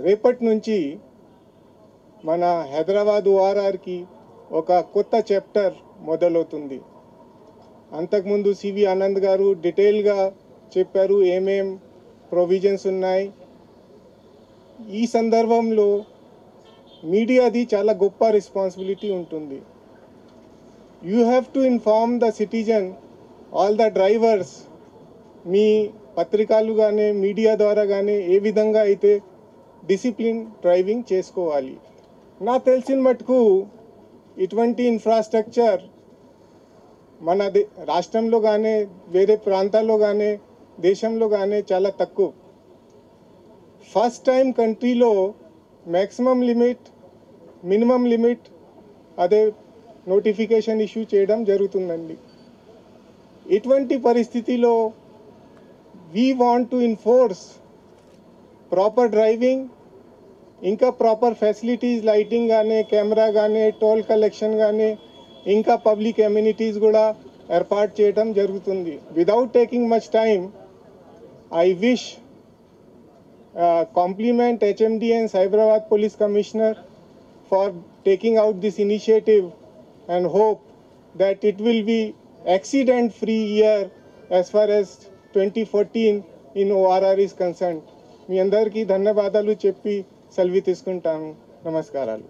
రేపటి నుంచి మన హైదరాబాద్ ఓఆర్ఆర్కి ఒక కొత్త చాప్టర్ మొదలవుతుంది. అంతకుముందు సివి ఆనంద్ గారు డీటెయిల్గా చెప్పారు ఏమేం ప్రొవిజన్స్ ఉన్నాయి. ఈ సందర్భంలో మీడియాది చాలా గొప్ప రెస్పాన్సిబిలిటీ ఉంటుంది. You have to inform the citizen, all the drivers, మీ పత్రికలు కానీ మీడియా ద్వారా కానీ ఏ విధంగా అయితే డిసిప్లిన్ డ్రైవింగ్ చేసుకోవాలి. నాకు తెలిసిన మటుకు ఇటువంటి ఇన్ఫ్రాస్ట్రక్చర్ మన రాష్ట్రంలో కానీ వేరే ప్రాంతాల్లో కానీ దేశంలో కానీ చాలా తక్కువ. ఫస్ట్ టైం కంట్రీలో మ్యాక్సిమం లిమిట్, మినిమం లిమిట్ అదే నోటిఫికేషన్ ఇష్యూ చేయడం జరుగుతుందండి. ఇటువంటి పరిస్థితిలో we want to enforce proper driving, ఇంకా ప్రాపర్ ఫెసిలిటీస్ లైటింగ్ కానీ కెమెరా కానీ టోల్ కలెక్షన్ కానీ ఇంకా పబ్లిక్ ఎమ్యూనిటీస్ కూడా ఏర్పాటు చేయడం జరుగుతుంది. Without taking much time, I wish compliment HMD and Cyberabad Police Commissioner for taking out this initiative and hope that it will be accident free year as far as 2014 in ORR is concerned. మీ అందరికీ ధన్యవాదాలు చెప్పి సెలవు తీసుకుంటాను. నమస్కారాలు.